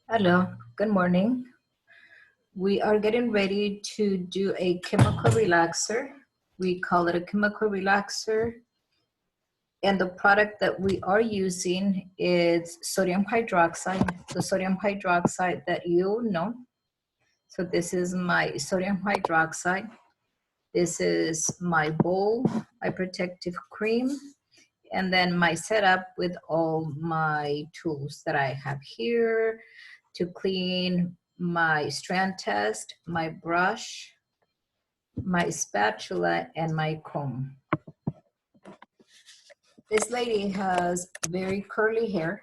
Hello, good morning. We are getting ready to do a chemical relaxer. We call it a chemical relaxer. And the product that we are using is sodium hydroxide, the sodium hydroxide that you know. So this is my sodium hydroxide. This is my bowl, my protective cream, and then my setup with all my tools that I have here to clean my strand test, my brush, my spatula, and my comb. This lady has very curly hair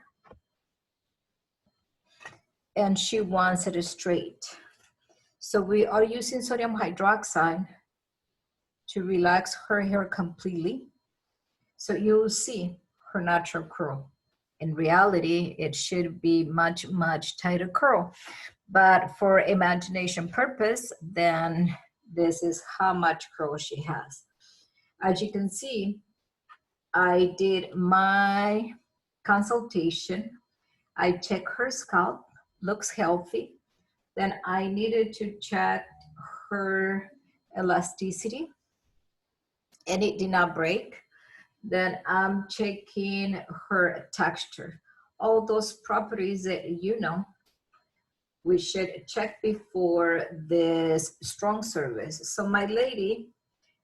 and she wants it straight. So we are using sodium hydroxide to relax her hair completely. So you'll see her natural curl. In reality, it should be much, much tighter curl. But for imagination purpose, then this is how much curl she has. As you can see, I did my consultation. I checked her scalp, looks healthy. Then I needed to check her elasticity, and it did not break. Then I'm checking her texture. All those properties that you know we should check before this strong service. So my lady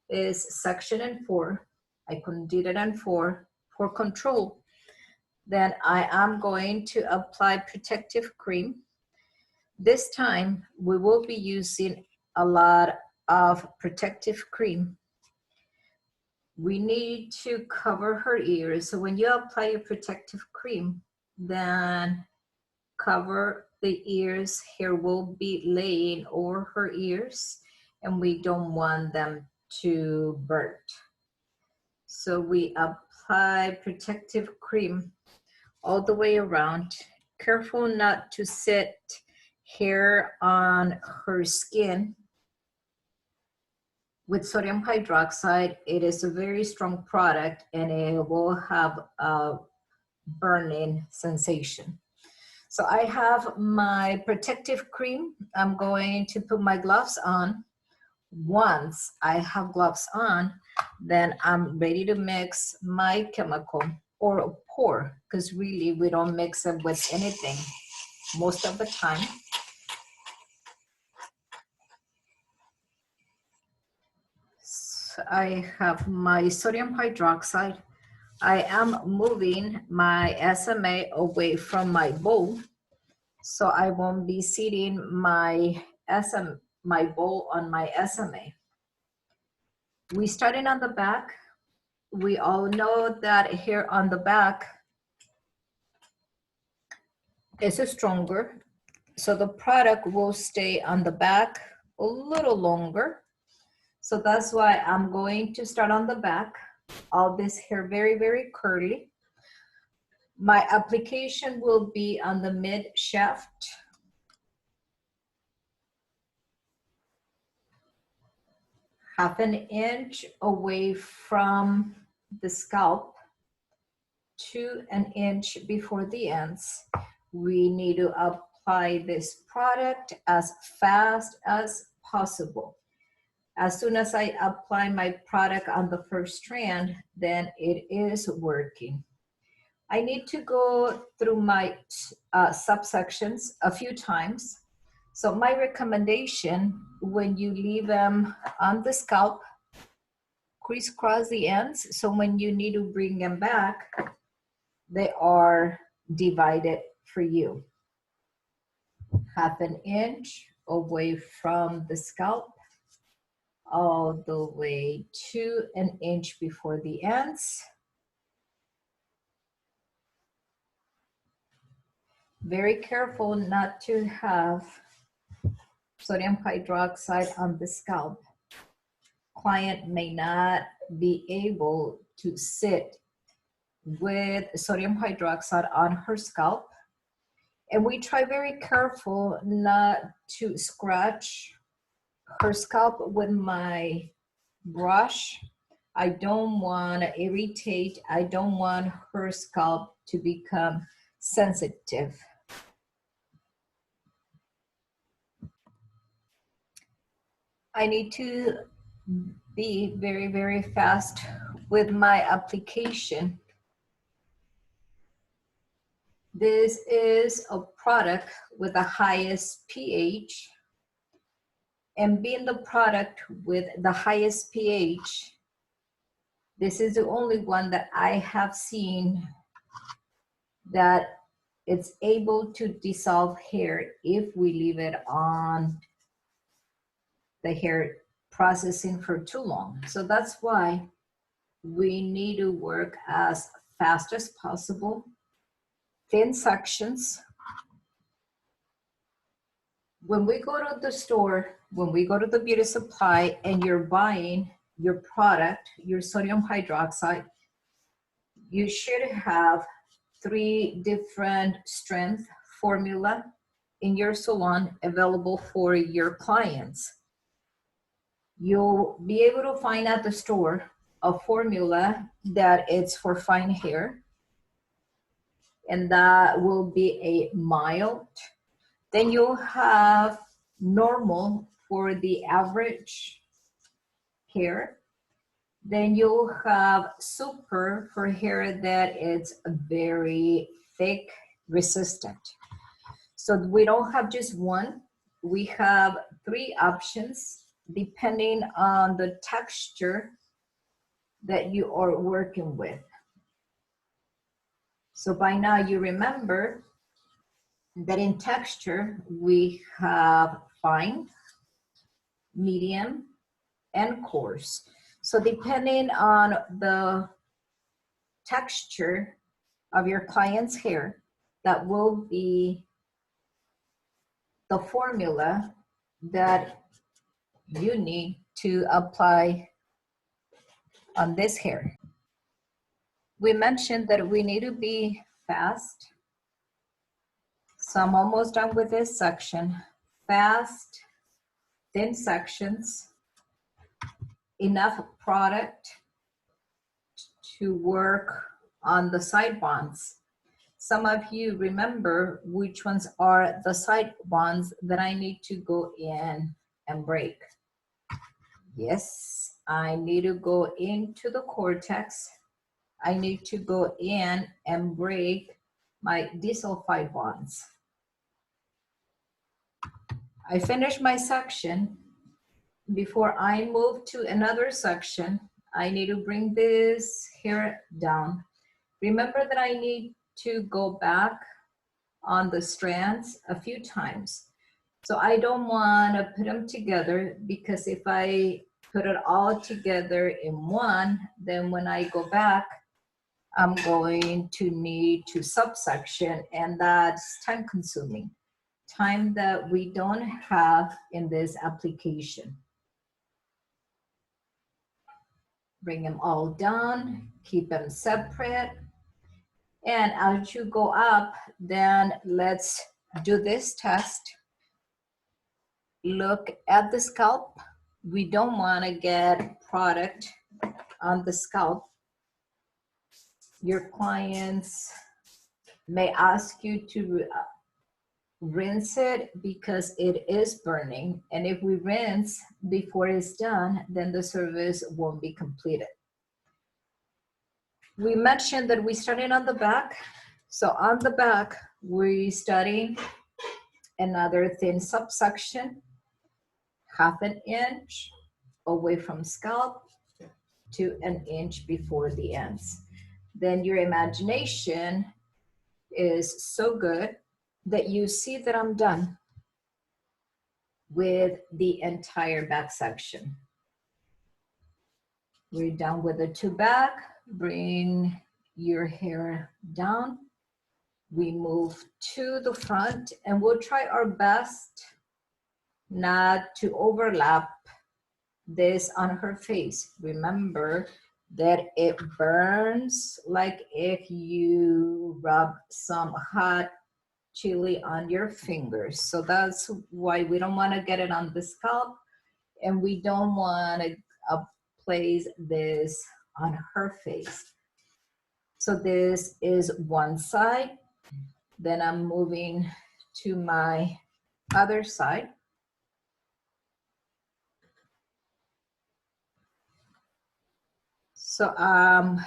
is section and 4. I did it on 4 for control. Then I am going to apply protective cream. This time we will be using a lot of protective cream. We need to cover her ears. So when you apply your protective cream, then cover the ears. Hair will be laying over her ears and we don't want them to burn. So we apply protective cream all the way around. Careful not to set hair on her skin. With sodium hydroxide, it is a very strong product and it will have a burning sensation. So I have my protective cream. I'm going to put my gloves on. Once I have gloves on, then I'm ready to mix my chemical or pour, because really we don't mix it with anything most of the time. So I have my sodium hydroxide. I am moving my SMA away from my bowl, so I won't be seating my bowl on my SMA. We starting on the back. We all know that hair on the back is stronger, so the product will stay on the back a little longer. So that's why I'm going to start on the back. All this hair very, very curly. My application will be on the mid shaft. Half an inch away from the scalp to an inch before the ends. We need to apply this product as fast as possible. As soon as I apply my product on the first strand, then it is working. I need to go through my subsections a few times. So my recommendation, when you leave them on the scalp, crisscross the ends. So when you need to bring them back, they are divided for you. Half an inch away from the scalp, all the way to an inch before the ends. Very careful not to have sodium hydroxide on the scalp. Client may not be able to sit with sodium hydroxide on her scalp. And we try very careful not to scratch her scalp with my brush. I don't want to irritate. I don't want her scalp to become sensitive. I need to be very, very fast with my application. This is a product with the highest pH, and being the product with the highest pH, this is the only one that I have seen that it's able to dissolve hair if we leave it on the hair processing for too long. So that's why we need to work as fast as possible, thin sections. When we go to the store, when we go to the beauty supply and you're buying your product, your sodium hydroxide, you should have 3 different strength formula in your salon available for your clients. You'll be able to find at the store a formula that it's for fine hair, and that will be a mild. Then you'll have normal for the average hair. Then you'll have super for hair that is very thick, resistant. So we don't have just one, we have 3 options depending on the texture that you are working with. So by now you remember that in texture, we have fine, medium, and coarse. So depending on the texture of your client's hair, that will be the formula that you need to apply on this hair. We mentioned that we need to be fast. So I'm almost done with this section. Fast, thin sections, enough product to work on the side bonds. Some of you remember which ones are the side bonds that I need to go in and break. Yes, I need to go into the cortex. I need to go in and break my disulfide bonds. I finished my section. Before I move to another section, I need to bring this hair down. Remember that I need to go back on the strands a few times. So I don't want to put them together, because if I put it all together in one, then when I go back, I'm going to need to subsection, and that's time consuming. Time that we don't have in this application. Bring them all down, keep them separate. And as you go up, then let's do this test. Look at the scalp. We don't want to get product on the scalp. Your clients may ask you to rinse it because it is burning. And if we rinse before it's done, then the service won't be completed. We mentioned that we started on the back. So on the back, we study another thin subsection, 1/2 inch away from scalp to 1 inch before the ends. Then your imagination is so good that you see that I'm done with the entire back section. We're done with the 2 back. Bring your hair down. We move to the front, and we'll try our best not to overlap this on her face. Remember that it burns like if you rub some hot chili on your fingers. So that's why we don't want to get it on the scalp, and we don't want to place this on her face. So this is one side. Then I'm moving to my other side. So I'm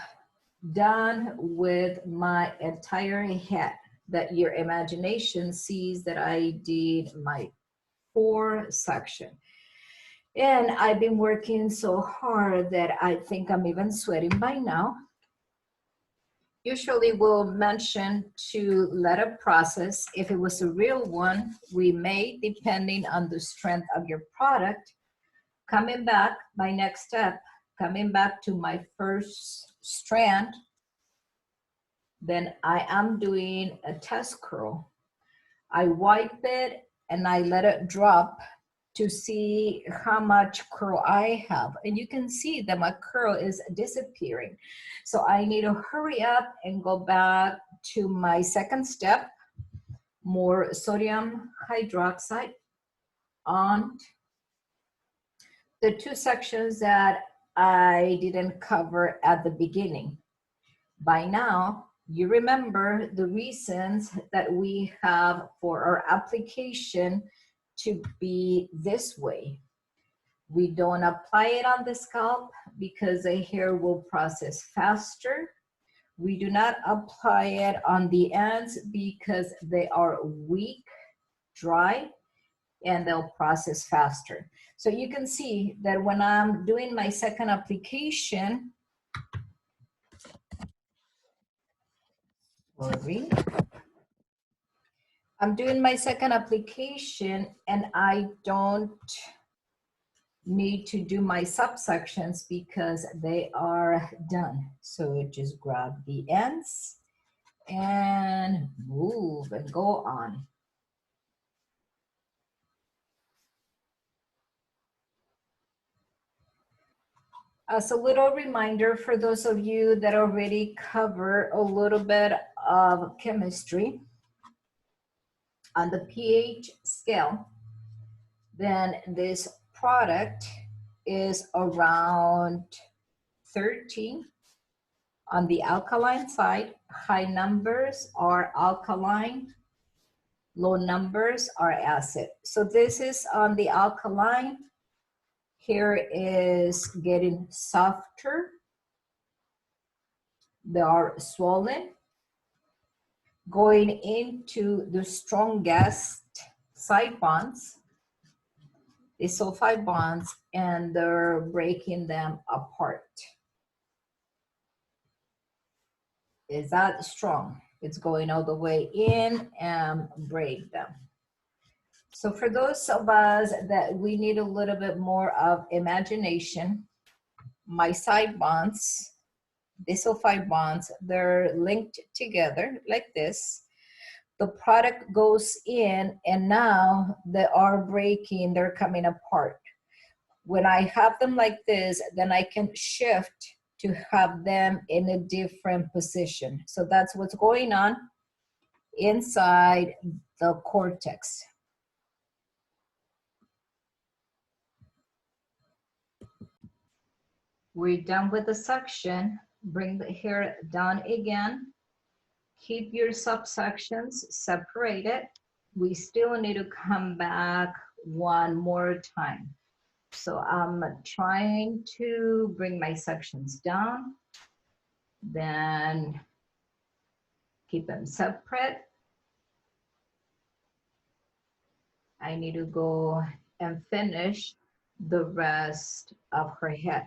done with my entire head. That your imagination sees that I did my 4 section. And I've been working so hard that I think I'm even sweating by now. Usually we'll mention to let it process. If it was a real one, we may, depending on the strength of your product, coming back, my next step, coming back to my first strand, then I am doing a test curl. I wipe it and I let it drop to see how much curl I have. And you can see that my curl is disappearing. So I need to hurry up and go back to my second step, more sodium hydroxide on the 2 sections that I didn't cover at the beginning. By now, you remember the reasons that we have for our application to be this way. We don't apply it on the scalp because the hair will process faster. We do not apply it on the ends because they are weak, dry, and they'll process faster. So you can see that when I'm doing my second application, I'm doing my second application and I don't need to do my subsections because they are done. So just grab the ends and move and go on. As a little reminder for those of you that already cover a little bit of chemistry, on the pH scale, then this product is around 13. On the alkaline side, high numbers are alkaline, low numbers are acid. So this is on the alkaline. Here is getting softer. They are swollen. Going into the strongest side bonds, the sulfide bonds, and they're breaking them apart. Is that strong? It's going all the way in and break them. So for those of us that we need a little bit more of imagination, my side bonds, the sulfide bonds, they're linked together like this. The product goes in and now they are breaking, they're coming apart. When I have them like this, then I can shift to have them in a different position. So that's what's going on inside the cortex. We're done with the section. Bring the hair down again. Keep your subsections separated. We still need to come back one more time. So I'm trying to bring my sections down, then keep them separate. I need to go and finish the rest of her head.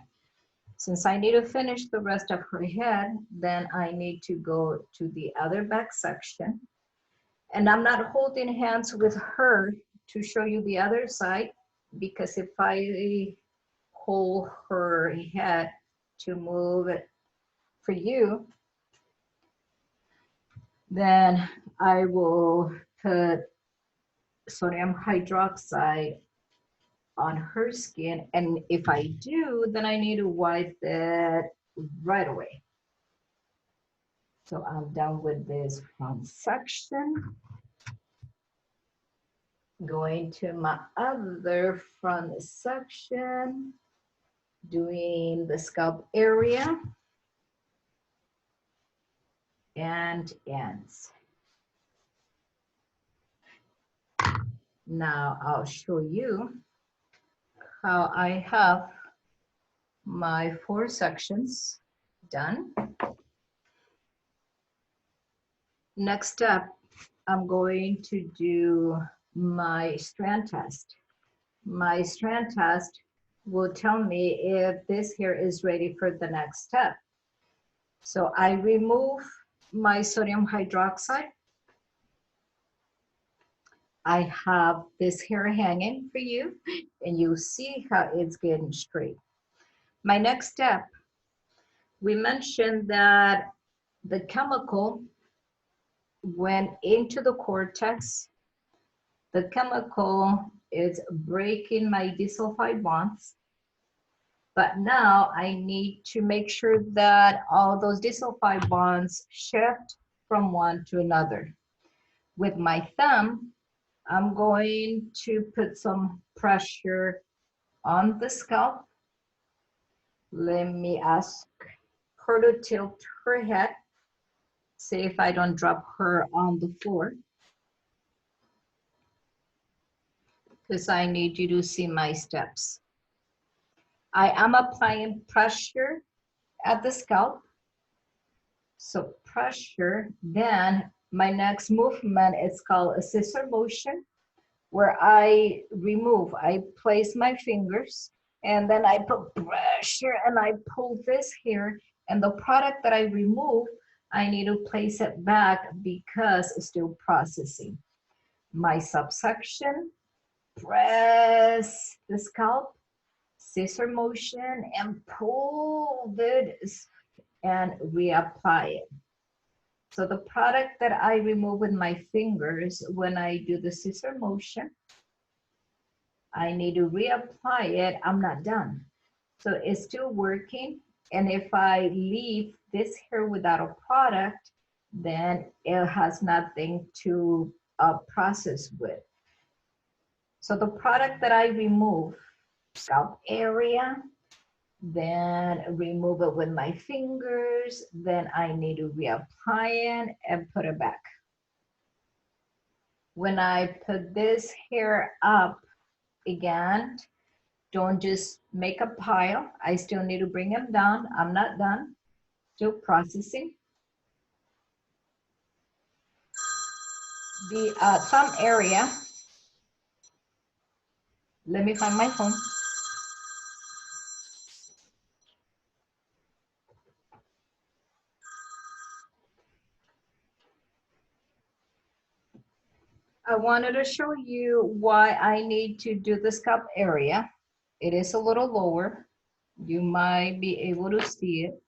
Since I need to finish the rest of her head, then I need to go to the other back section. And I'm not holding hands with her to show you the other side, because if I hold her head to move it for you, then I will put sodium hydroxide on her skin. And if I do, then I need to wipe it right away. So I'm done with this front section. Going to my other front section, doing the scalp area and ends. Now I'll show you how I have my 4 sections. Done. Next step, I'm going to do my strand test. My strand test will tell me if this hair is ready for the next step. So I remove my sodium hydroxide. I have this hair hanging for you, and you see how it's getting straight. My next step, we mentioned that the chemical went into the cortex. The chemical is breaking my disulfide bonds. But now I need to make sure that all those disulfide bonds shift from one to another. With my thumb, I'm going to put some pressure on the scalp. Let me ask her to tilt her head. See if I don't drop her on the floor. Because I need you to see my steps. I am applying pressure at the scalp. So pressure, then my next movement is called a scissor motion, where I place my fingers, and then I put pressure and I pull this here, and the product that I remove, I need to place it back because it's still processing. My subsection, press the scalp, scissor motion, and pull this and reapply it. So the product that I remove with my fingers, when I do the scissor motion, I need to reapply it. I'm not done. So it's still working. And if I leave this here without a product, then it has nothing to process with. So the product that I remove, scalp area, then remove it with my fingers, then I need to reapply it and put it back. When I put this hair up again, don't just make a pile. I still need to bring them down. I'm not done, still processing. The thumb area, let me find my phone. I wanted to show you why I need to do the scalp area. It is a little lower. You might be able to see it.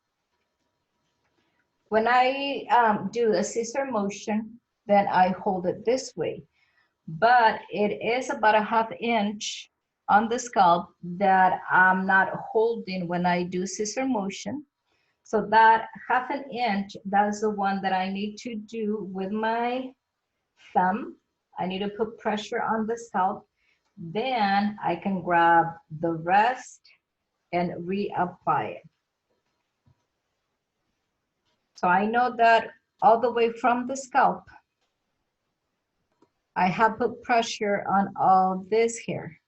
When I do a scissor motion, then I hold it this way. But it is about a ½ inch on the scalp that I'm not holding when I do scissor motion. So that ½ inch, that's the one that I need to do with my thumb. I need to put pressure on the scalp. Then I can grab the rest and reapply it. So I know that all the way from the scalp, I have put pressure on all this here.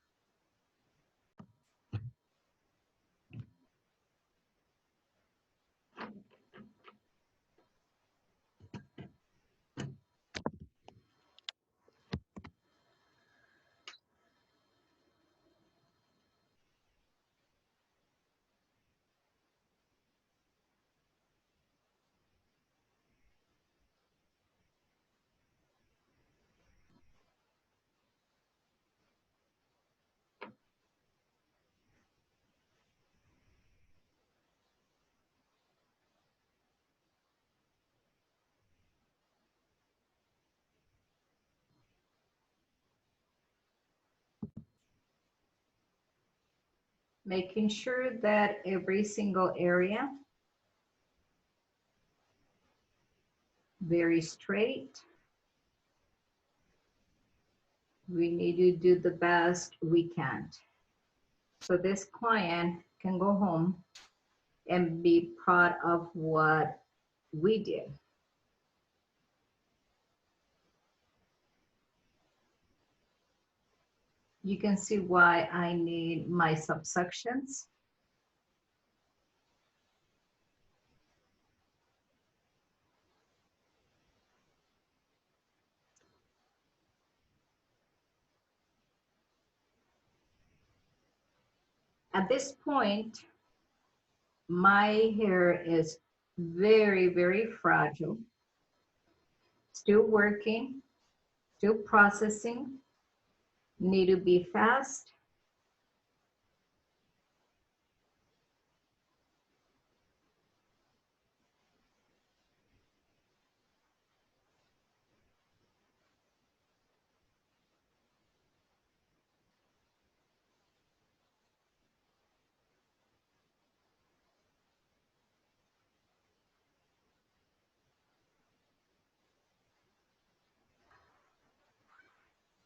Making sure that every single area very straight. We need to do the best we can. So this client can go home and be proud of what we did. You can see why I need my subsections. At this point, my hair is very, very fragile. Still working, still processing, need to be fast.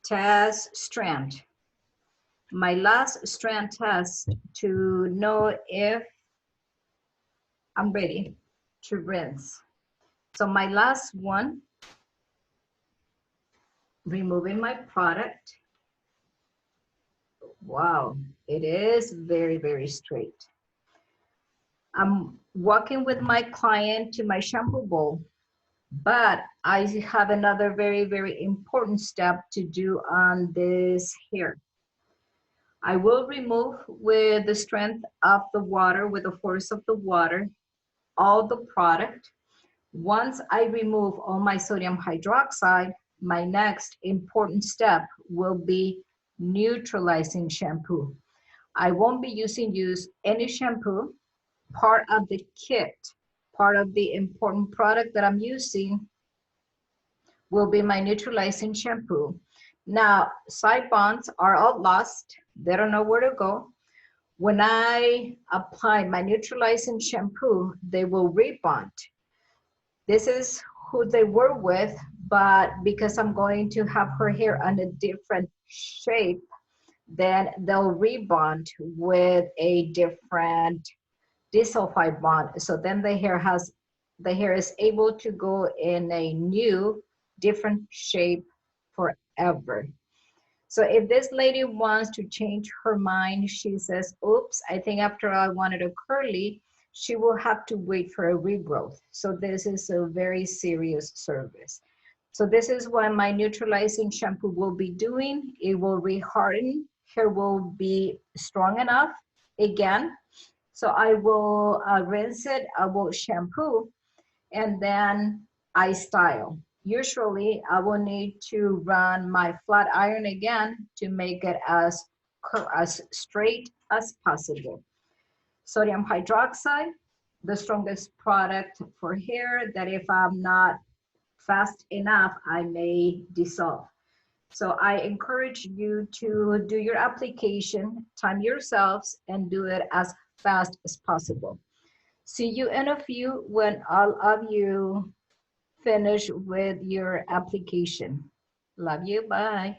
Test strand. My last strand test to know if I'm ready to rinse. So my last one, removing my product. Wow, it is very, very straight. I'm walking with my client to my shampoo bowl, but I have another very, very important step to do on this hair. I will remove with the strength of the water, with the force of the water, all the product. Once I remove all my sodium hydroxide, my next important step will be neutralizing shampoo. I won't be use any shampoo. Part of the kit, part of the important product that I'm using will be my neutralizing shampoo. Now, side bonds are all lost. They don't know where to go. When I apply my neutralizing shampoo, they will rebond. This is who they were with, but because I'm going to have her hair on a different shape, then they'll rebond with a different disulfide bond. So then the hair is able to go in a new, different shape forever. So if this lady wants to change her mind, she says, oops, I think after I wanted a curly, she will have to wait for a regrowth. So this is a very serious service. So this is what my neutralizing shampoo will be doing. It will reharden. Hair will be strong enough again. So I will rinse it, I will shampoo, and then I style. Usually I will need to run my flat iron again to make it as straight as possible. Sodium hydroxide, the strongest product for hair that if I'm not fast enough, I may dissolve. So I encourage you to do your application, time yourselves, and do it as fast as possible. See you in a few when all of you finish with your application. Love you. Bye.